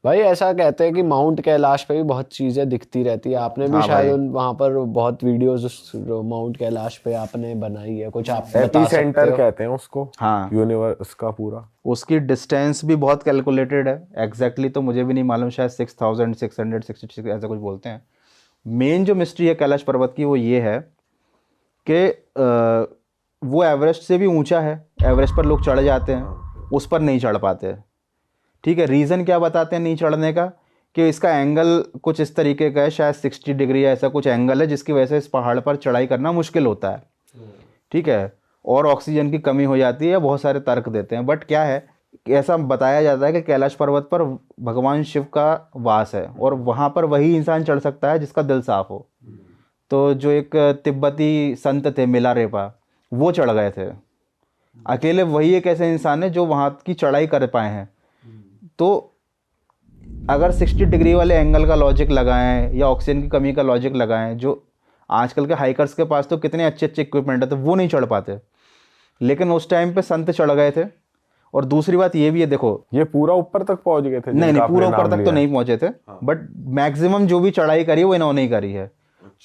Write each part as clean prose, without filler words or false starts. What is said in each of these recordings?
भाई ऐसा कहते हैं कि माउंट कैलाश पे भी बहुत चीजें दिखती रहती है, आपने भी हाँ शायद भाई, वहां पर बहुत वीडियोस उस माउंट कैलाश पे आपने बनाई है, कुछ आप बता एपी सकते सेंटर हो? कहते हैं उसको, हाँ यूनिवर्स का पूरा। उसकी डिस्टेंस भी बहुत कैलकुलेटेड है, एग्जैक्टली तो मुझे भी नहीं मालूम, शायद 6666 ऐसा कुछ बोलते हैं। मेन जो मिस्ट्री है कैलाश पर्वत की वो ये है कि वो एवरेस्ट से भी ऊंचा है, एवरेस्ट पर लोग चढ़ जाते हैं, उस पर नहीं चढ़ पाते। ठीक है, रीज़न क्या बताते हैं नहीं चढ़ने का, कि इसका एंगल कुछ इस तरीके का है, शायद 60 डिग्री या ऐसा कुछ एंगल है, जिसकी वजह से इस पहाड़ पर चढ़ाई करना मुश्किल होता है। ठीक है, और ऑक्सीजन की कमी हो जाती है, बहुत सारे तर्क देते हैं, बट क्या है कि ऐसा बताया जाता है कि कैलाश पर्वत पर भगवान शिव का वास है, और वहाँ पर वही इंसान चढ़ सकता है जिसका दिल साफ हो। तो जो एक तिब्बती संत थे मिलारेपा, वो चढ़ गए थे अकेले, वही एक ऐसे इंसान है जो वहाँ की चढ़ाई कर पाए हैं। तो अगर 60 डिग्री वाले एंगल का लॉजिक लगाएं या ऑक्सीजन की कमी का लॉजिक लगाएं, जो आजकल के हाइकर्स के पास तो कितने अच्छे अच्छे इक्विपमेंट है, तो वो नहीं चढ़ पाते, लेकिन उस टाइम पे संत चढ़ गए थे। और दूसरी बात ये भी है, देखो ये पूरा ऊपर तक पहुंच गए थे नहीं जिनका नहीं पूरा आपने ऊपर नाम तक तो लिया? नहीं पहुंचे थे, बट मैक्सिमम जो भी चढ़ाई करी है वो इन्होंने ही करी है।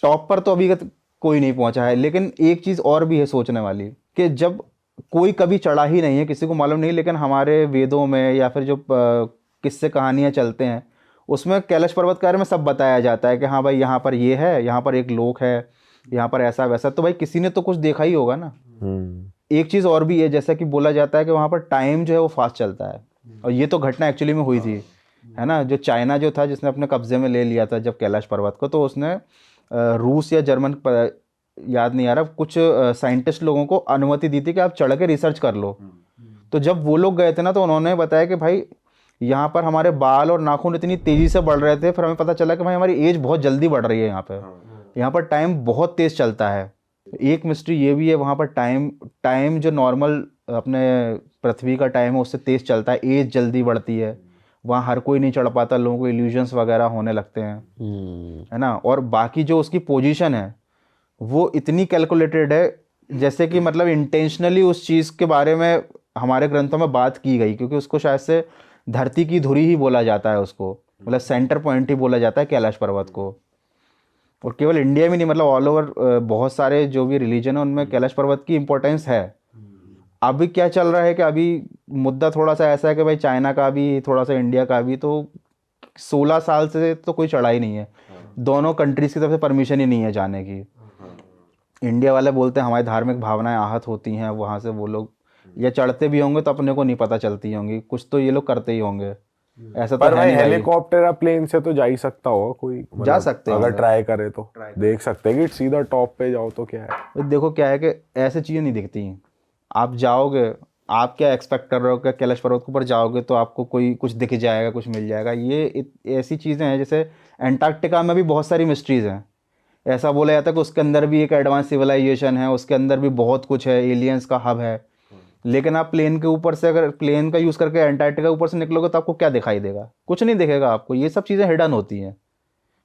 टॉप पर तो अभी तक कोई नहीं पहुंचा है। लेकिन एक चीज़ और भी है सोचने वाली, कि जब कोई कभी चढ़ा ही नहीं है, किसी को मालूम नहीं, लेकिन हमारे वेदों में या फिर जो किस्से कहानियाँ चलते हैं उसमें कैलाश पर्वत के बारे में सब बताया जाता है कि हाँ भाई यहाँ पर ये है, यहाँ पर एक लोक है, यहाँ पर ऐसा वैसा। तो भाई किसी ने तो कुछ देखा ही होगा ना। एक चीज़ और भी है, जैसा कि बोला जाता है कि वहाँ पर टाइम जो है वो फास्ट चलता है, और ये तो घटना एक्चुअली में हुई थी, है ना। जो चाइना जो था जिसने अपने कब्जे में ले लिया था जब कैलाश पर्वत को, तो उसने रूस या जर्मन याद नहीं आ रहा, कुछ साइंटिस्ट लोगों को अनुमति दी थी कि आप चढ़ के रिसर्च कर लो। तो जब वो लोग गए थे ना, तो उन्होंने बताया कि भाई यहाँ पर हमारे बाल और नाखून इतनी तेज़ी से बढ़ रहे थे, फिर हमें पता चला कि भाई हमारी एज बहुत जल्दी बढ़ रही है यहाँ पर टाइम बहुत तेज़ चलता है। एक मिस्ट्री ये भी है, वहाँ पर टाइम जो नॉर्मल अपने पृथ्वी का टाइम है उससे तेज़ चलता है, एज जल्दी बढ़ती है, वहाँ हर कोई नहीं चढ़ पाता, लोगों को इल्यूजन्स वगैरह होने लगते हैं, है ना। और बाकी जो उसकी पोजीशन है वो इतनी कैलकुलेटेड है, जैसे कि मतलब इंटेंशनली उस चीज़ के बारे में हमारे ग्रंथों में बात की गई, क्योंकि उसको शायद से धरती की धुरी ही बोला जाता है उसको, मतलब सेंटर पॉइंट ही बोला जाता है कैलाश पर्वत को। और केवल इंडिया में नहीं, मतलब ऑल ओवर बहुत सारे जो भी रिलीजन है उनमें कैलाश पर्वत की इम्पोर्टेंस है। अभी क्या चल रहा है कि अभी मुद्दा थोड़ा सा ऐसा है कि भाई चाइना का भी, थोड़ा सा इंडिया का भी, तो 16 साल से तो कोई चढ़ाई नहीं है, दोनों कंट्रीज की तरफ से परमिशन ही नहीं है जाने की। इंडिया वाले बोलते हैं हमारी धार्मिक भावनाएं आहत होती हैं वहाँ से, वो लोग या चढ़ते भी होंगे तो अपने को नहीं पता चलती होंगी, कुछ तो ये लोग करते ही होंगे, ऐसा तो पर है भाई नहीं भाई। हेलीकॉप्टर या प्लेन से तो जा ही सकता होगा कोई, जा मतलब सकते अगर होंगे। ट्राई करे तो देख सकते हैं कि सीधा टॉप पे जाओ तो क्या है। भाई देखो क्या है कि ऐसी चीज़ें नहीं दिखती हैं, आप जाओगे, आप क्या एक्सपेक्ट कर रहे हो कि कैलाश पर्वत के ऊपर जाओगे तो आपको कोई कुछ दिख जाएगा, कुछ मिल जाएगा, ये ऐसी चीज़ें हैं। जैसे एंटार्क्टिका में भी बहुत सारी मिस्ट्रीज़ हैं, ऐसा बोला जाता है कि उसके अंदर भी एक एडवांस सिविलाइजेशन है, उसके अंदर भी बहुत कुछ है, एलियंस का हब है। लेकिन आप प्लेन के ऊपर से, अगर प्लेन का यूज़ करके एंटार्क्टिका ऊपर से निकलोगे तो आपको क्या दिखाई देगा, कुछ नहीं दिखेगा आपको। ये सब चीज़ें हिडन होती हैं।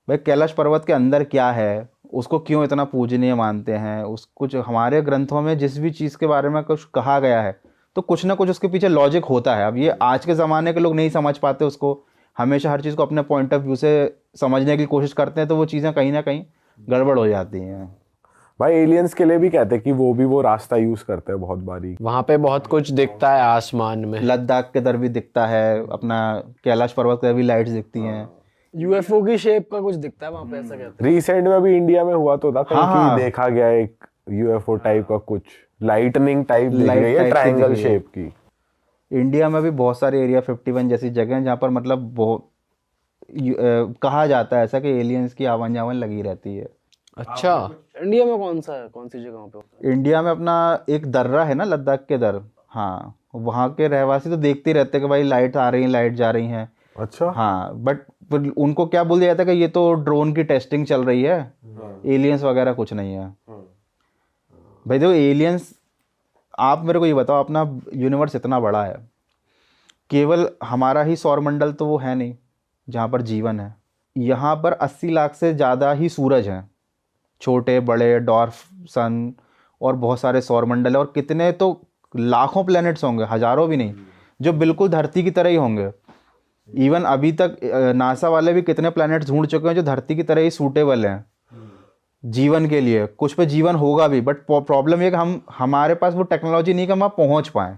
भाई कैलाश पर्वत के अंदर क्या है, उसको क्यों इतना पूजनीय मानते हैं, उस कुछ हमारे ग्रंथों में जिस भी चीज़ के बारे में कुछ कहा गया है तो कुछ ना कुछ उसके पीछे लॉजिक होता है। अब ये आज के ज़माने के लोग नहीं समझ पाते उसको, हमेशा हर चीज़ को अपने पॉइंट ऑफ व्यू से समझने की कोशिश करते हैं, तो वो चीज़ें कहीं ना कहीं गड़बड़ हो जाती हैं। भाई एलियंस के लिए भी कहते हैं कि वो भी वो रास्ता यूज करते हैं बहुत बारी। वहां पे बहुत कुछ दिखता है आसमान में, लद्दाख के दर भी दिखता है, अपना कैलाश पर्वत के दर भी लाइट्स दिखती हैं। यूएफओ की शेप का कुछ दिखता है वहां पे, ऐसा कहते रिसेंट में भी इंडिया में हुआ तो था कहीं हाँ, हाँ। कि देखा गया एक यूएफओ टाइप का कुछ, लाइटनिंग टाइप दिख लाइट रही है, टाइप की ट्रायंगल दिख रही है। शेप की। इंडिया में भी बहुत सारे एरिया 51 जैसी जगह हैं जहाँ पर मतलब बहुत कहा जाता है ऐसा कि एलियंस की आवन जावन लगी रहती है। हैं। अच्छा, इंडिया में कौन सा है, कौन सी जगह पे होता इंडिया में अपना एक दर्रा है ना, लद्दाख के दर, हाँ, वहाँ के रहवासी तो देखते ही रहते हैं कि भाई लाइट आ रही हैं, लाइट जा रही हैं। अच्छा। हाँ, बट उनको क्या बोल दिया जाता है कि ये तो ड्रोन की टेस्टिंग चल रही है, एलियंस वगैरह कुछ नहीं है। भाई देखो एलियंस, आप मेरे को ये बताओ, अपना यूनिवर्स इतना बड़ा है, केवल हमारा ही सौरमंडल तो वो है नहीं जहाँ पर जीवन है। यहाँ पर 80 लाख से ज़्यादा ही सूरज हैं, छोटे बड़े डॉर्फ सन, और बहुत सारे सौरमंडल है, और कितने तो लाखों प्लैनेट्स होंगे, हजारों भी नहीं, जो बिल्कुल धरती की तरह ही होंगे। इवन अभी तक नासा वाले भी कितने प्लैनेट्स ढूंढ चुके हैं जो धरती की तरह ही सूटेबल हैं जीवन के लिए। कुछ पे जीवन होगा भी, बट प्रॉब्लम ये कि हमारे पास वो टेक्नोलॉजी नहीं कि हम वहाँ पहुँच पाएँ।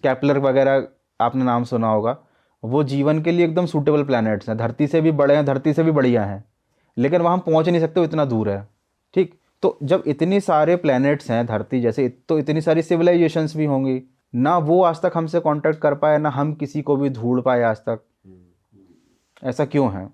कैप्लर वगैरह आपने नाम सुना होगा, वो जीवन के लिए एकदम सूटेबल प्लैनेट्स हैं, धरती से भी बड़े हैं, धरती से भी बढ़िया हैं, लेकिन वहाँ हम पहुँच नहीं सकते, वो इतना दूर है। ठीक, तो जब इतने सारे प्लैनेट्स हैं धरती जैसे, तो इतनी सारी सिविलाइजेशंस भी होंगी ना। वो आज तक हमसे कांटेक्ट कर पाए, ना हम किसी को भी ढूंढ पाए आज तक। ऐसा क्यों है?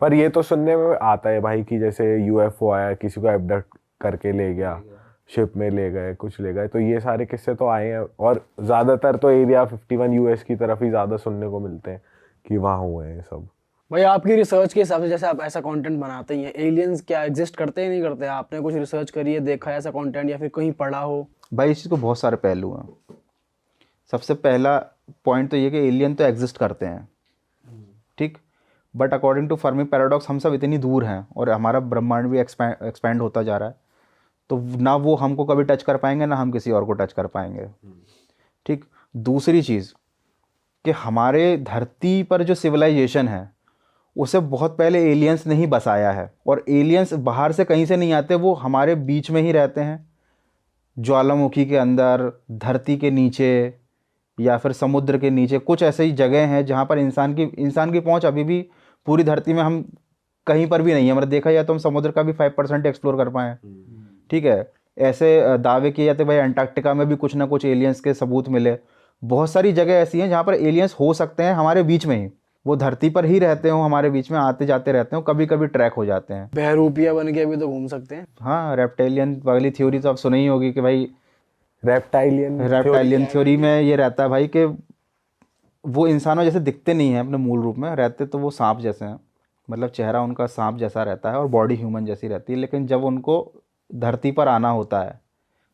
पर ये तो सुनने में आता है भाई कि जैसे यूएफओ आया, किसी को एब्डक्ट करके ले गया, शिप में ले गए, कुछ ले गए, तो ये सारे किस्से तो आए हैं। और ज़्यादातर तो एरिया 51 यूएस की तरफ ही ज़्यादा सुनने को मिलते हैं कि वहाँ हुए हैं सब। भाई आपकी रिसर्च के हिसाब से जैसे आप ऐसा कंटेंट बनाते हैं, एलियंस क्या एग्जिस्ट करते हैं नहीं करते? आपने कुछ रिसर्च करी है, देखा है ऐसा कंटेंट या फिर कहीं पढ़ा हो? भाई इस चीज़ को बहुत सारे पहलू हैं। सबसे पहला पॉइंट तो ये कि एलियन तो एग्जिस्ट करते हैं, ठीक, but according to Fermi paradox हम सब इतनी दूर हैं और हमारा ब्रह्मांड भी एक्सपैंड होता जा रहा है, तो ना वो हमको कभी टच कर पाएंगे, ना हम किसी और को टच कर पाएंगे। ठीक, दूसरी चीज़ कि हमारे धरती पर जो सिविलाइजेशन है उसे बहुत पहले एलियंस ने ही बसाया है, और एलियंस बाहर से कहीं से नहीं आते, वो हमारे बीच में ही रहते हैं, ज्वालामुखी के अंदर, धरती के नीचे, या फिर समुद्र के नीचे। कुछ ऐसे ही जगह हैं जहाँ पर इंसान की पहुँच अभी भी पूरी धरती में हम कहीं पर भी नहीं है। मतलब देखा जाए तो हम समुद्र का भी 5% एक्सप्लोर कर पाएँ। ठीक है, ऐसे दावे किए जाते भाई अंटार्कटिका में भी कुछ ना कुछ एलियंस के सबूत मिले। बहुत सारी जगह ऐसी हैं जहाँ पर एलियंस हो सकते हैं हमारे बीच में ही, वो धरती पर ही रहते हो, हमारे बीच में आते जाते रहते हो, कभी कभी ट्रैक हो जाते हैं। बहरूपिया बन के भी तो घूम सकते हैं। हाँ, रेप्टाइलियन वाली थ्योरी तो आप सुनी ही होगी कि भाई रेप्टाइलियन थ्योरी में ये रहता है भाई कि वो इंसानों जैसे दिखते नहीं हैं अपने मूल रूप में, रहते तो वो सांप जैसे हैं, मतलब चेहरा उनका सांप जैसा रहता है और बॉडी ह्यूमन जैसी रहती है, लेकिन जब उनको धरती पर आना होता है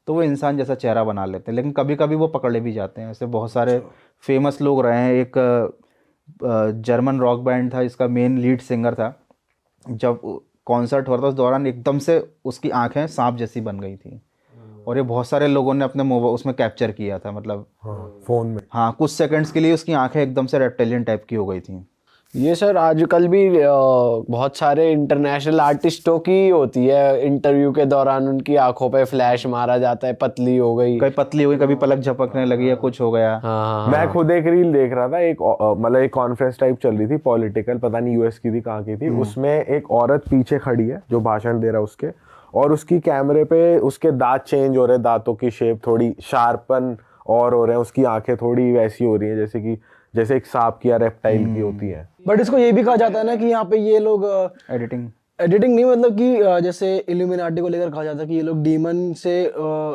तो वो इंसान जैसा चेहरा बना लेते हैं, लेकिन कभी कभी वो पकड़े भी जाते हैं। ऐसे बहुत सारे फेमस लोग रहे हैं। एक जर्मन रॉक बैंड था, इसका मेन लीड सिंगर था, जब कॉन्सर्ट हो रहा था उस दौरान एकदम से उसकी आंखें सांप जैसी बन गई थी, और ये बहुत सारे लोगों ने अपने मोबाइल उसमें कैप्चर किया था, मतलब फोन में। हाँ, कुछ सेकंड्स के लिए उसकी आंखें एकदम से रेप्टाइलियन टाइप की हो गई थी। ये सर आजकल भी बहुत सारे इंटरनेशनल आर्टिस्टों की होती है, इंटरव्यू के दौरान उनकी आंखों पे फ्लैश मारा जाता है, पतली हो गई, कभी पतली हो गई, कभी पलक झपकने लगी या कुछ हो गया। हाँ, मैं खुद एक रील देख रहा था, एक मतलब एक कॉन्फ्रेंस टाइप चल रही थी, पॉलिटिकल, पता नहीं यूएस की थी कहाँ की थी। उसमें एक औरत पीछे खड़ी है जो भाषण दे रहा है उसके, और उसकी कैमरे पे उसके दांत चेंज हो रहे हैं, दांतों की शेप थोड़ी शार्पन और हो रहे हैं, उसकी आंखें थोड़ी वैसी हो रही हैं जैसे एक सांप की या रेप्टाइल की होती है। बट इसको ये भी कहा जाता है ना कि यहाँ पे ये लोग एडिटिंग नहीं, मतलब कि जैसे इल्यूमिनाटी को लेकर कहा जाता है कि ये लोग डीमन से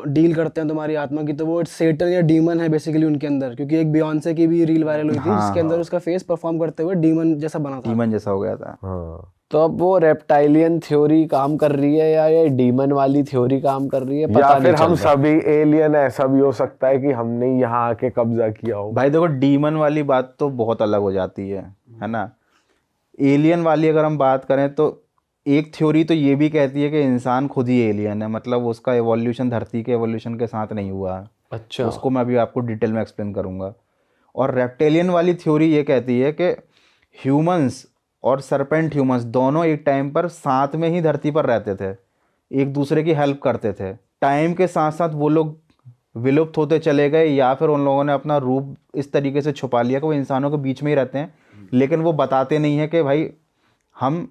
डील करते हैं तुम्हारी आत्मा की, तो वो सेटन या डीमन है बेसिकली उनके अंदर, क्योंकि एक बियॉन्से की भी रील वायरल हुई थी जिसके अंदर उसका फेस परफॉर्म करते हुए डीमन जैसा बना था, डीमन जैसा हो गया था। हाँ, तो अब वो रेप्टाइलियन थ्योरी काम कर रही है या ये डीमन वाली थ्योरी काम कर रही है, पता या नहीं फिर चल हम रहा। सभी एलियन, ऐसा भी हो सकता है कि हमने यहाँ आके कब्जा किया हो। भाई देखो, डीमन वाली बात तो बहुत अलग हो जाती है ना। एलियन वाली अगर हम बात करें तो एक थ्योरी तो ये भी कहती है कि इंसान खुद ही एलियन है, मतलब उसका एवोल्यूशन धरती के एवोल्यूशन के साथ नहीं हुआ। अच्छा, उसको मैं अभी आपको डिटेल में एक्सप्लेन करूंगा। और रेप्टेलियन वाली थ्योरी ये कहती है कि ह्यूमंस और सरपेंट ह्यूमंस दोनों एक टाइम पर साथ में ही धरती पर रहते थे, एक दूसरे की हेल्प करते थे। टाइम के साथ साथ वो लोग विलुप्त होते चले गए, या फिर उन लोगों ने अपना रूप इस तरीके से छुपा लिया कि वो इंसानों के बीच में ही रहते हैं, लेकिन वो बताते नहीं है कि भाई हम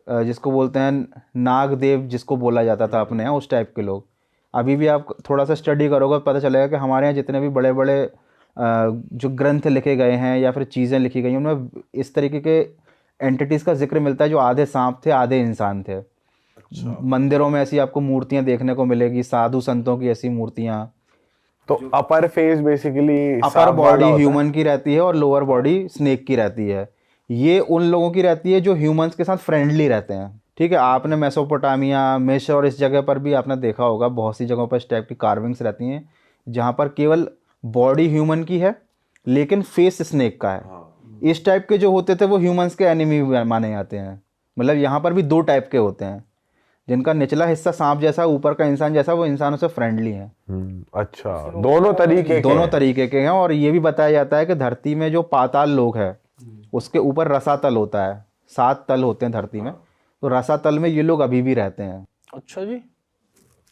जिसको बोलते हैं नागदेव, जिसको बोला जाता था अपने यहाँ, उस टाइप के लोग। अभी भी आप थोड़ा सा स्टडी करोगे पता चलेगा कि हमारे यहाँ जितने भी बड़े बड़े जो ग्रंथ लिखे गए हैं या फिर चीज़ें लिखी गई हैं, उनमें इस तरीके के एंटिटीज़ का जिक्र मिलता है जो आधे सांप थे आधे इंसान थे। मंदिरों में ऐसी आपको मूर्तियाँ देखने को मिलेगी, साधु संतों की ऐसी मूर्तियाँ। तो अपर face basically upper body human की रहती है और लोअर बॉडी स्नेक की रहती है। ये उन लोगों की रहती है जो ह्यूमंस के साथ फ्रेंडली रहते हैं। ठीक है, आपने मेसोपोटामिया, मिस्र और इस जगह पर भी आपने देखा होगा, बहुत सी जगहों पर इस टाइप की कार्विंग्स रहती हैं जहाँ पर केवल बॉडी ह्यूमन की है लेकिन फेस स्नेक का है। इस टाइप के जो होते थे वो ह्यूमंस के एनिमी माने जाते हैं। मतलब यहाँ पर भी दो टाइप के होते हैं, जिनका निचला हिस्सा सांप जैसा, ऊपर का इंसान जैसा, वो इंसानों से फ्रेंडली है। अच्छा, दोनों तरीके के हैं। और ये भी बताया जाता है कि धरती में जो पाताल लोग हैं उसके ऊपर रसातल होता है, 7 तल होते हैं धरती में, तो रसातल में ये लोग अभी भी रहते हैं। अच्छा जी।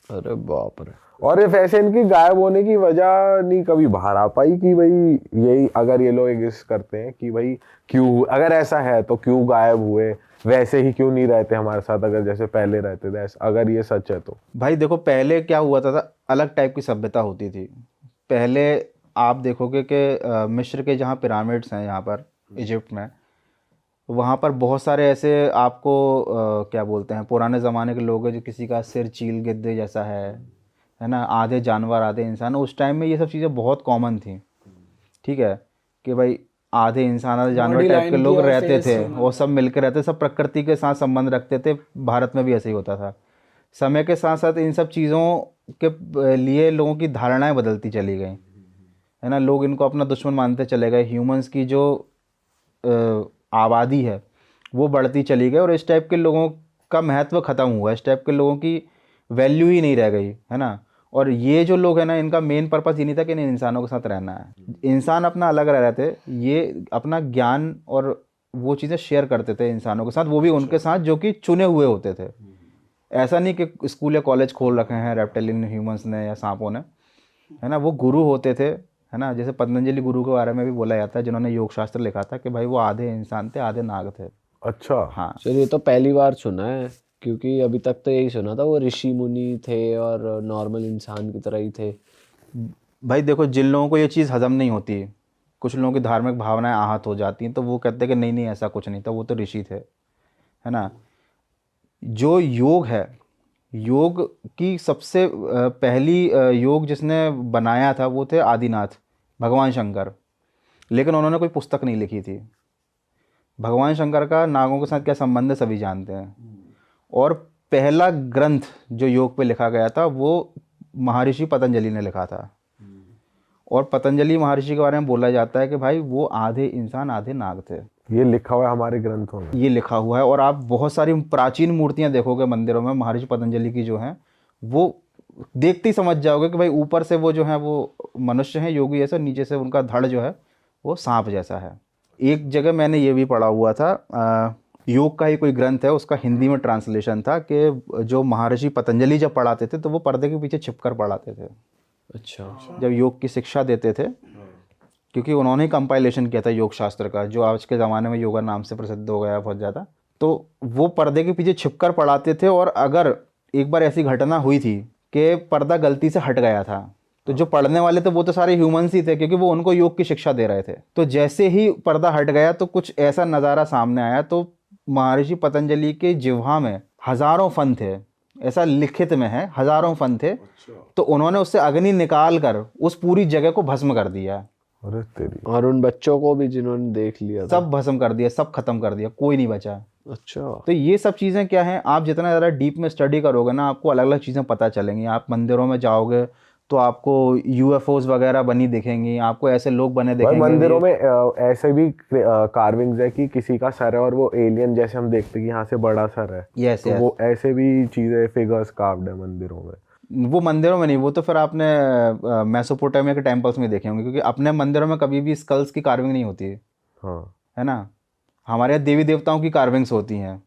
अरे बाप रे। और ये वैसे इनकी गायब होने की वजह नहीं कभी बाहर आ पाई कि भाई यही, अगर ये लोग एग्जिस्ट करते हैं कि भाई क्यों, अगर ऐसा है तो क्यों गायब हुए, वैसे ही क्यों नहीं रहते हमारे साथ अगर जैसे पहले रहते थे, अगर ये सच है तो। भाई देखो पहले क्या हुआ था, अलग टाइप की सभ्यता होती थी पहले। आप देखोगे कि मिस्र के जहाँ पिरामिड्स हैं यहाँ पर इजिप्ट में, वहाँ पर बहुत सारे ऐसे आपको क्या बोलते हैं, पुराने ज़माने के लोग हैं जो किसी का सिर चील गिद्दे जैसा है ना, आधे जानवर आधे इंसान। उस टाइम में ये सब चीज़ें बहुत कॉमन थी, ठीक है, कि भाई आधे इंसान आधे जानवर Body टाइप line के की लोग और रहते face थे, की। वो सब मिलकर रहते, सब प्रकृति के साथ संबंध रखते थे। भारत में भी ऐसे ही होता था। समय के साथ साथ इन सब चीज़ों के लिए लोगों की धारणाएं बदलती चली गई, है ना। लोग इनको अपना दुश्मन मानते चले गए। ह्यूमंस की जो आबादी है वो बढ़ती चली गई और इस टाइप के लोगों का महत्व ख़त्म हुआ, इस टाइप के लोगों की वैल्यू ही नहीं रह गई, है ना। और ये जो लोग हैं ना, इनका मेन पर्पस ये नहीं था कि इन इंसानों के साथ रहना है। इंसान अपना अलग रह रहे थे, ये अपना ज्ञान और वो चीज़ें शेयर करते थे इंसानों के साथ, वो भी उनके साथ जो कि चुने हुए होते थे। ऐसा नहीं कि स्कूल या कॉलेज खोल रखे हैं रेप्टिलियन ह्यूमंस ने या सांपों ने, है ना। वो गुरु होते थे, है ना। जैसे पतंजलि गुरु के बारे में भी बोला जाता है, जिन्होंने योग शास्त्र लिखा था, कि भाई वो आधे इंसान थे आधे नाग थे। अच्छा। हाँ सर ये तो पहली बार सुना है, क्योंकि अभी तक तो यही सुना था वो ऋषि मुनि थे और नॉर्मल इंसान की तरह ही थे। भाई देखो, जिन लोगों को ये चीज़ हजम नहीं होती, कुछ लोगों की धार्मिक भावनाएं आहत हो जाती हैं, तो वो कहते हैं कि नहीं नहीं ऐसा कुछ नहीं था, वो तो ऋषि थे, है ना। जो योग है, योग की सबसे पहली योग जिसने बनाया था वो थे आदिनाथ, भगवान शंकर। लेकिन उन्होंने कोई पुस्तक नहीं लिखी थी। भगवान शंकर का नागों के साथ क्या संबंध है सभी जानते हैं। और पहला ग्रंथ जो योग पे लिखा गया था वो महर्षि पतंजलि ने लिखा था। और पतंजलि महर्षि के बारे में बोला जाता है कि भाई वो आधे इंसान आधे नाग थे। ये लिखा हुआ है हमारे ग्रंथों में, ये लिखा हुआ है। और आप बहुत सारी प्राचीन मूर्तियां देखोगे मंदिरों में महर्षि पतंजलि की जो हैं, वो देखते ही समझ जाओगे कि भाई ऊपर से वो जो है वो मनुष्य हैं योगी जैसा, नीचे से उनका धड़ जो है वो सांप जैसा है। एक जगह मैंने ये भी पढ़ा हुआ था, योग का ही कोई ग्रंथ है, उसका हिंदी में ट्रांसलेशन था कि जो महर्षि पतंजलि जब पढ़ाते थे तो वो पर्दे के पीछे छिपकर पढ़ाते थे। अच्छा। जब योग की शिक्षा देते थे, क्योंकि उन्होंने ही कंपाइलेशन किया था योग शास्त्र का, जो आज के ज़माने में योगा नाम से प्रसिद्ध हो गया बहुत ज़्यादा। तो वो पर्दे के पीछे छिपकर पढ़ाते थे। और अगर एक बार ऐसी घटना हुई थी कि पर्दा गलती से हट गया था, तो जो पढ़ने वाले थे वो तो सारे ह्यूमंस ही थे, क्योंकि वो उनको योग की शिक्षा दे रहे थे। तो जैसे ही पर्दा हट गया तो कुछ ऐसा नज़ारा सामने आया, तो महर्षि पतंजलि के जिह्वा में हज़ारों फन थे, ऐसा लिखित में है, हज़ारों फन थे। तो उन्होंने उससे अग्नि निकाल कर उस पूरी जगह को भस्म कर दिया। अरे तेरी। और उन बच्चों को भी जिन्होंने देख लिया था। सब भस्म कर दिया, सब खत्म कर दिया, कोई नहीं बचा। अच्छा। तो ये सब चीज़ें क्या हैं, आप जितना ज़्यादा डीप में स्टडी करोगे ना, आपको अलग अलग चीज़ें पता चलेंगी। आप मंदिरों में जाओगे तो आपको यूएफओस वगैरह बनी दिखेंगी, आपको ऐसे लोग बने भाई दिखेंगे। मंदिरों में ऐसे भी कार्विंग्स है कि किसी का सर है और वो एलियन जैसे हम देखते हैं कि यहाँ से बड़ा सर है, यस तो वो ऐसे भी चीजें फिगर्स कार्व्ड है मंदिरों में। वो मंदिरों में नहीं, वो तो फिर आपने मेसोपोटामिया के टेम्पल्स में देखे होंगे, क्योंकि अपने मंदिरों में कभी भी स्कल्स की कार्विंग नहीं होती है, हाँ। है ना। हमारे यहाँ देवी देवताओं की कार्विंग्स होती हैं,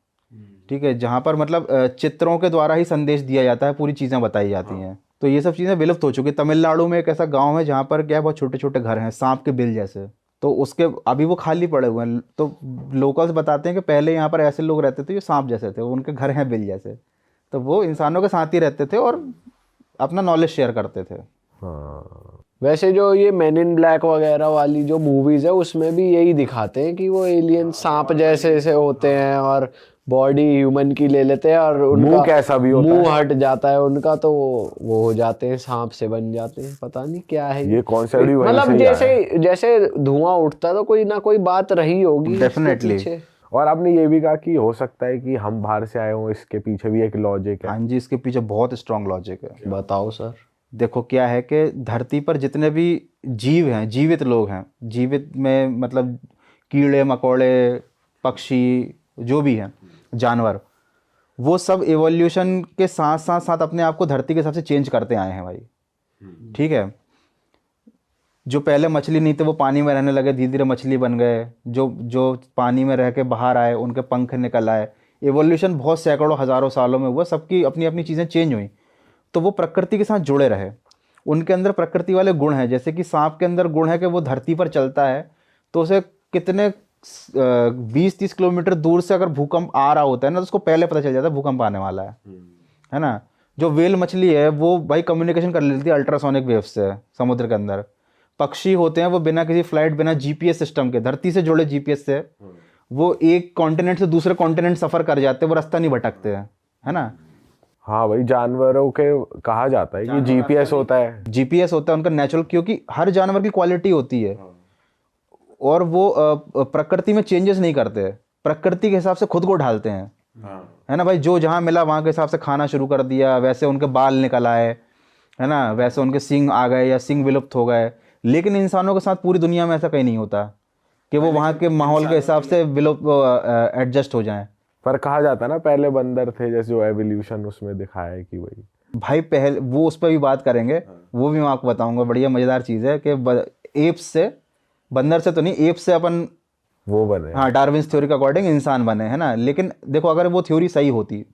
ठीक है, जहाँ पर मतलब चित्रों के द्वारा ही संदेश दिया जाता है, पूरी चीज़ें बताई जाती हैं। तो ये सब चीज़ें विलुप्त हो चुकी हैं। तमिलनाडु में एक ऐसा गांव है जहाँ पर क्या है, बहुत छोटे छोटे घर हैं सांप के बिल जैसे, तो उसके अभी वो खाली पड़े हुए हैं। तो लोकल्स बताते हैं कि पहले यहाँ पर ऐसे लोग रहते थे जो सांप जैसे थे, उनके घर हैं बिल जैसे, तो वो इंसानों के साथ ही रहते थे और अपना नॉलेज शेयर करते थे। हाँ। वैसे जो ये मैन इन ब्लैक वगैरह वाली जो मूवीज है उसमें भी यही दिखाते हैं कि वो एलियन सांप जैसे से होते हैं और बॉडी ह्यूमन की ले लेते हैं और उनका मुंह कैसा भी होता मुंह हट जाता है उनका, तो वो हो जाते हैं सांप से बन जाते हैं। पता नहीं क्या है ये कॉन्सेप्ट भी वहीं से मतलब ही जैसे जैसे धुआं उठता है तो कोई ना कोई बात रही होगी इसके Definitely। पीछे। और आपने ये भी कहा कि हो सकता है कि हम बाहर से आए हों, इसके पीछे भी एक लॉजिक है। हाँ जी, इसके पीछे बहुत स्ट्रांग लॉजिक है। बताओ सर। देखो क्या है कि धरती पर जितने भी जीव हैं, जीवित लोग हैं, जीवित में मतलब कीड़े मकोड़े पक्षी जो भी हैं जानवर, वो सब एवोल्यूशन के साथ साथ साथ अपने आप को धरती के हिसाब से चेंज करते आए हैं भाई, ठीक है। जो पहले मछली नहीं थे वो पानी में रहने लगे, धीरे धीरे मछली बन गए। जो जो पानी में रह के बाहर आए उनके पंख निकल आए। एवोल्यूशन बहुत सैकड़ों हज़ारों सालों में हुआ, सबकी अपनी अपनी चीज़ें चेंज हुई, तो वो प्रकृति के साथ जुड़े रहे। उनके अंदर प्रकृति वाले गुण हैं, जैसे कि सांप के अंदर गुण है कि वो धरती पर चलता है तो उसे कितने 20-30 किलोमीटर दूर से अगर भूकंप आ रहा होता है ना, तो उसको पहले पता चल जाता है भूकंप आने वाला है ना। जो व्हेल मछली है वो भाई कम्युनिकेशन कर लेती है अल्ट्रासोनिक वेव से समुद्र के अंदर। पक्षी होते हैं वो बिना किसी फ्लाइट, बिना जीपीएस सिस्टम के, धरती से जुड़े जीपीएस से वो एक कॉन्टिनेंट से दूसरे कॉन्टिनेंट सफर कर जाते हैं, वो रास्ता नहीं भटकते हैं, है ना। हाँ भाई, जानवरों के कहा जाता है कि जीपीएस होता है। जीपीएस होता है उनका नेचुरल, क्योंकि हर जानवर की क्वालिटी होती है और वो प्रकृति में चेंजेस नहीं करते, प्रकृति के हिसाब से खुद को ढालते हैं, है ना भाई। जो जहाँ मिला वहाँ के हिसाब से खाना शुरू कर दिया, वैसे उनके बाल निकल आए, है ना, वैसे उनके सींग आ गए या सींग विलुप्त हो गए। लेकिन इंसानों के साथ पूरी दुनिया में ऐसा कहीं नहीं होता कि वो वहाँ के माहौल के हिसाब से विलुप्त एडजस्ट हो जाएं। पर कहा जाता है ना पहले बंदर थे, जैसे जो एवोल्यूशन उसमें दिखाया है कि वही भाई पहले वो उस पर भी बात करेंगे, वो भी मैं आपको बताऊंगा। बढ़िया मज़ेदार चीज़ है कि एप्स से, बंदर से तो नहीं, एप्स से अपन वो बने। हाँ, डार्विन्स थ्योरी के अकॉर्डिंग इंसान बने, है ना। लेकिन देखो अगर वो थ्योरी सही होती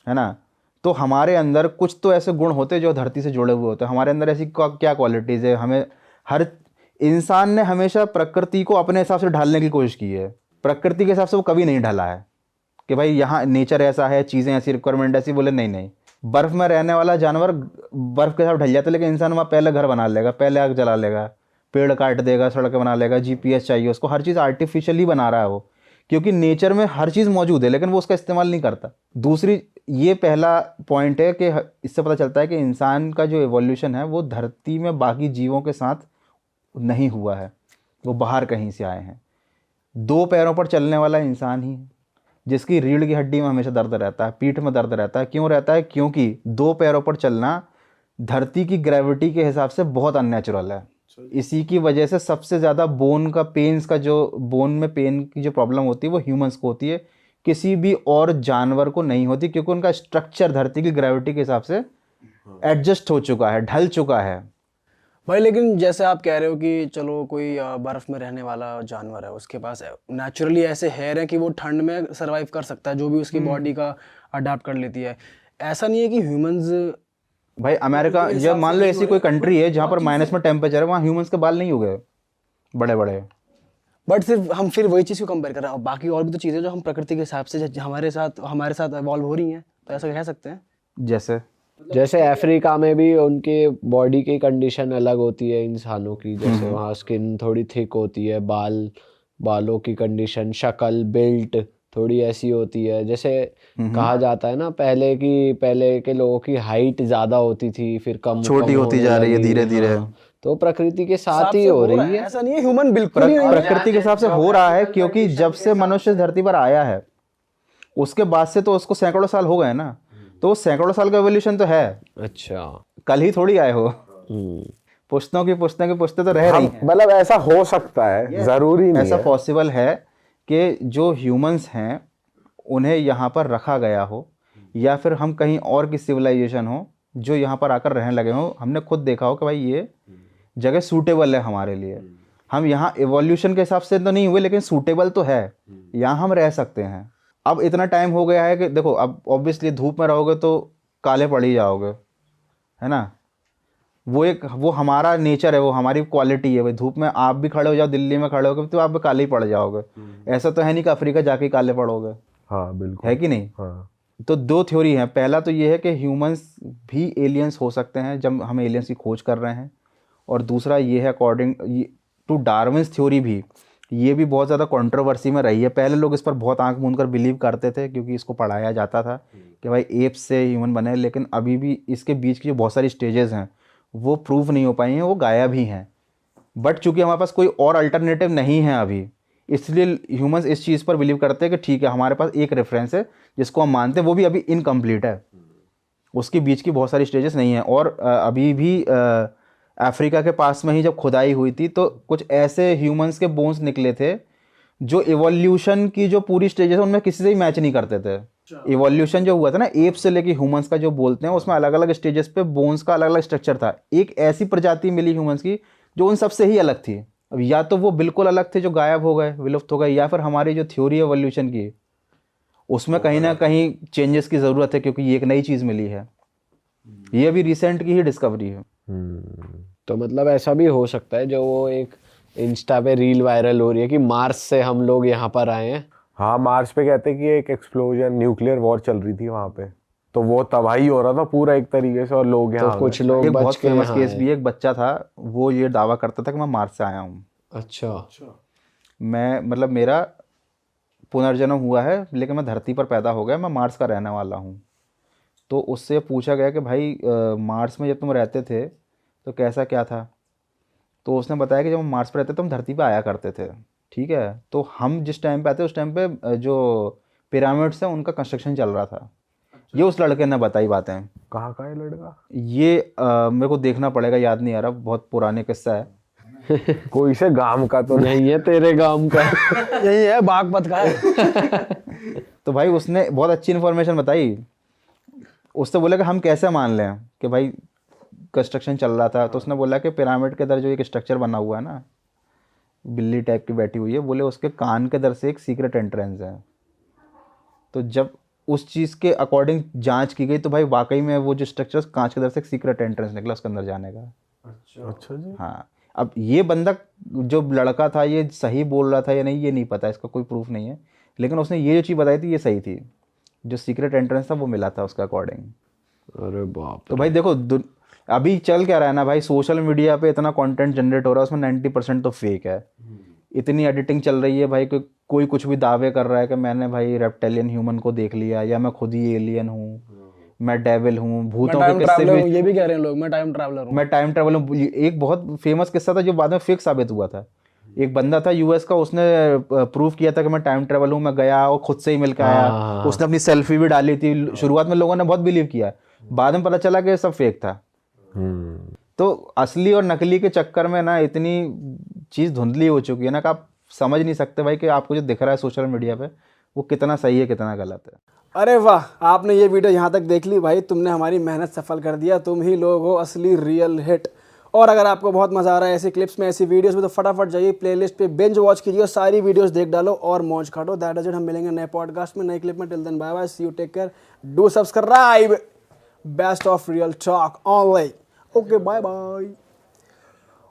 है ना, तो हमारे अंदर कुछ तो ऐसे गुण होते जो धरती से जुड़े हुए होते हैं। हमारे अंदर ऐसी क्या क्वालिटीज़ है, हमें हर इंसान ने हमेशा प्रकृति को अपने हिसाब से ढालने की कोशिश की है। प्रकृति के हिसाब से वो कभी नहीं ढला है कि भाई यहाँ नेचर ऐसा है, चीज़ें ऐसी, रिक्वायरमेंट ऐसी, बोले नहीं नहीं। बर्फ़ में रहने वाला जानवर बर्फ़ के हिसाब ढल जाता है, लेकिन इंसान वहाँ पहले घर बना लेगा, पहले आग जला लेगा, पेड़ काट देगा, सड़कें बना लेगा, जीपीएस चाहिए उसको, हर चीज़ आर्टिफिशियली बना रहा है वो, क्योंकि नेचर में हर चीज़ मौजूद है लेकिन वो उसका इस्तेमाल नहीं करता। दूसरी, ये पहला पॉइंट है कि इससे पता चलता है कि इंसान का जो एवोल्यूशन है वो धरती में बाकी जीवों के साथ नहीं हुआ है, वो बाहर कहीं से आए हैं। 2 पैरों पर चलने वाला इंसान ही है, जिसकी रीढ़ की हड्डी में हमेशा दर्द रहता है, पीठ में दर्द रहता है। क्यों रहता है? क्योंकि 2 पैरों पर चलना धरती की ग्रेविटी के हिसाब से बहुत अननेचुरल है। इसी की वजह से सबसे ज़्यादा बोन का पेन्स का जो बोन में पेन की जो प्रॉब्लम होती है वो ह्यूमंस को होती है, किसी भी और जानवर को नहीं होती, क्योंकि उनका स्ट्रक्चर धरती की ग्रेविटी के हिसाब से एडजस्ट हो चुका है, ढल चुका है। भाई लेकिन जैसे आप कह रहे हो कि चलो कोई बर्फ में रहने वाला जानवर है, उसके पास नेचुरली ऐसे हेयर है कि वो ठंड में सरवाइव कर सकता है, जो भी उसकी बॉडी का अडाप्ट कर लेती है। ऐसा नहीं है कि ह्यूमंस, भाई अमेरिका, जब मान लो ऐसी कोई कंट्री है जहाँ पर माइनस में टेम्परेचर है, वहाँ ह्यूमंस के बाल नहीं उगे बड़े बड़े, बट सिर्फ हम फिर वही चीज़ को कंपेयर कर रहे हैं, और बाकी और भी तो चीज़ें जो हम प्रकृति के हिसाब से हमारे साथ इवॉल्व हो रही हैं, तो ऐसा कह सकते हैं। जैसे अफ्रीका में भी उनके बॉडी की कंडीशन अलग होती है इंसानों की, जैसे वहाँ स्किन थोड़ी थिक होती है, बालों की कंडीशन, शक्ल, बिल्ट थोड़ी ऐसी होती है। जैसे कहा जाता है ना पहले के लोगों की हाइट ज्यादा होती थी, फिर कम छोटी होती जा रही है धीरे धीरे। तो प्रकृति के साथ ही हो रही है। ऐसा नहीं है, ह्यूमन बिल्कुल ही नहीं है। प्रकृति के हिसाब से हो रहा है, क्योंकि जब से मनुष्य धरती पर आया है उसके बाद से तो उसको सैकड़ों साल हो गए ना, तो वो सैकड़ों साल का एवोल्यूशन तो है। अच्छा, कल ही थोड़ी आए हो, पुश्तों की पुश्ते तो रह रही हैं। मतलब ऐसा हो सकता है, जरूरी नहीं ऐसा है। पॉसिबल है कि जो ह्यूमंस हैं उन्हें यहाँ पर रखा गया हो, या फिर हम कहीं और की सिविलाइजेशन हो जो यहाँ पर आकर रहने लगे हो। हमने खुद देखा हो कि भाई ये जगह सूटेबल है हमारे लिए, हम यहाँ एवोल्यूशन के हिसाब से तो नहीं हुए लेकिन सूटेबल तो है, यहाँ हम रह सकते हैं। अब इतना टाइम हो गया है कि देखो, अब ऑब्वियसली धूप में रहोगे तो काले पड़ ही जाओगे, है ना। वो हमारा नेचर है, वो हमारी क्वालिटी है। भाई धूप में आप भी खड़े हो जाओ, दिल्ली में खड़े होगे तो आप भी काले ही पड़ जाओगे। ऐसा तो है नहीं कि अफ्रीका जाके काले पड़ोगे, हाँ बिल्कुल, है कि नहीं। हाँ। तो 2 थ्योरी हैं। पहला तो ये है कि ह्यूमंस भी एलियंस हो सकते हैं जब हम एलियंस की खोज कर रहे हैं, और दूसरा ये है अकॉर्डिंग टू डार्विन्स थ्योरी भी, ये भी बहुत ज़्यादा कंट्रोवर्सी में रही है। पहले लोग इस पर बहुत आंख मूंद कर बिलीव करते थे क्योंकि इसको पढ़ाया जाता था कि भाई एप से ह्यूमन बने, लेकिन अभी भी इसके बीच की जो बहुत सारी स्टेजेस हैं वो प्रूफ नहीं हो पाई हैं, वो गायब ही हैं। बट चूंकि हमारे पास कोई और अल्टरनेटिव नहीं है अभी, इसलिए ह्यूमंस इस चीज़ पर बिलीव करते हैं कि ठीक है हमारे पास एक रेफरेंस है जिसको हम मानते हैं, वो भी अभी इनकम्प्लीट है, उसके बीच की बहुत सारी स्टेजेस नहीं है। और अभी भी अफ्रीका के पास में ही जब खुदाई हुई थी तो कुछ ऐसे ह्यूमंस के बोन्स निकले थे जो इवोल्यूशन की जो पूरी स्टेजेस है उनमें किसी से ही मैच नहीं करते थे। इवोल्यूशन जो हुआ था ना एप से लेके ह्यूमंस का जो बोलते हैं, उसमें अलग अलग स्टेजेस पे बोन्स का अलग अलग स्ट्रक्चर था। एक ऐसी प्रजाति मिली ह्यूमंस की जो उन सबसे ही अलग थी। अब या तो वो बिल्कुल अलग थे जो गायब हो गए, विलुप्त हो गए, या फिर हमारी जो थ्योरी है एवोल्यूशन की उसमें कहीं ना कहीं चेंजेस की ज़रूरत है, क्योंकि ये एक नई चीज़ मिली है। ये अभी रिसेंट की ही डिस्कवरी है। तो मतलब ऐसा भी हो सकता है जो वो एक इंस्टा पे रील वायरल हो रही है कि मार्स से हम लोग यहाँ पर आए हैं। हाँ, मार्स पे कहते हैं कि एक एक्सप्लोजन, न्यूक्लियर वॉर चल रही थी वहां पे, तो वो तबाही हो रहा था पूरा एक तरीके से, और लोग तो यहाँ कुछ गए। लोग एक बच बहुत के फेमस यहाँ केस आए। भी है, एक बच्चा था वो ये दावा करता था कि मैं मार्स से आया हूँ। अच्छा। मैं मतलब मेरा पुनर्जन्म हुआ है लेकिन मैं धरती पर पैदा हो गया, मैं मार्स का रहने वाला हूँ। तो उससे पूछा गया कि भाई मार्स में जब तुम रहते थे तो कैसा क्या था? तो उसने बताया कि जब हम मार्स पर रहते थे तो हम धरती पर आया करते थे, ठीक है। तो हम जिस टाइम पे आते उस टाइम पे जो पिरामिड्स हैं उनका कंस्ट्रक्शन चल रहा था। ये उस लड़के ने बताई बातें। कहाँ का है लड़का? ये मेरे को देखना पड़ेगा, याद नहीं आ रहा, बहुत पुराने किस्सा है। कोई से गांव का तो नहीं? यही है तेरे गांव का। यही है, बागपत का है। तो भाई उसने बहुत अच्छी इन्फॉर्मेशन बताई। उसने बोला कि हम कैसे मान लें कि भाई कंस्ट्रक्शन चल रहा था। तो उसने बोला कि पिरामिड के इधर जो एक स्ट्रक्चर बना हुआ है ना, बिल्ली टाइप की बैठी हुई है, बोले उसके कान के इधर से एक सीक्रेट एंट्रेंस है। तो जब उस चीज़ के अकॉर्डिंग जांच की गई तो भाई वाकई में वो जो स्ट्रक्चर कांच के अंदर से एक सीक्रेट एंट्रेंस निकला उसके अंदर जाने का। अच्छा जी। हाँ, अब ये बंदा जो लड़का था ये सही बोल रहा था या नहीं ये नहीं पता, इसका कोई प्रूफ नहीं है, लेकिन उसने ये जो चीज़ बताई थी ये सही थी। जो सीक्रेट एंट्रेंस था वो मिला था उसका अकॉर्डिंग। अरे बाप तो भाई देखो अभी चल क्या रहा है ना भाई, सोशल मीडिया पे इतना कंटेंट जनरेट हो रहा है उसमें 90% तो फेक है। इतनी एडिटिंग चल रही है भाई, कोई कुछ भी दावे कर रहा है कि मैंने भाई रेप्टेलियन ह्यूमन को देख लिया, या मैं खुद ही एलियन हूँ, मैं डेविल हूँ, मैं भूतों टाइम के किस्से ट्रैवलर हूँ, भी। ये भी कह रहे हैं लोग, मैं टाइम ट्रैवलर हूँ। मैं टाइम ट्रैवल हूँ। एक बहुत फेमस किस्सा था जो बाद में फेक साबित हुआ था। एक बंदा था यूएस का, उसने प्रूव किया था कि मैं टाइम ट्रैवल हूँ, मैं गया और खुद से ही मिल के आया। हाँ। उसने अपनी सेल्फी भी डाली थी। शुरुआत में लोगों ने बहुत बिलीव किया, बाद में पता चला कि ये सब फेक था। तो असली और नकली के चक्कर में ना इतनी चीज़ धुंधली हो चुकी है ना कि आप समझ नहीं सकते भाई कि आपको जो दिख रहा है सोशल मीडिया पे वो कितना सही है कितना गलत है। अरे वाह, आपने ये वीडियो यहाँ तक देख ली भाई, तुमने हमारी मेहनत सफल कर दिया। तुम ही लोग हो असली रियल हिट। और अगर आपको बहुत मजा आ रहा है ऐसी क्लिप्स में, ऐसी वीडियोस में, तो फटाफट जाइए प्लेलिस्ट पे, बिंज वॉच कीजिए, सारी वीडियोस देख डालो और मौज काटो। That is it. हम मिलेंगे नए पॉडकास्ट में, नई क्लिप में। Till then bye bye, see you, take care, do subscribe. Best of real talk only. Okay, bye bye.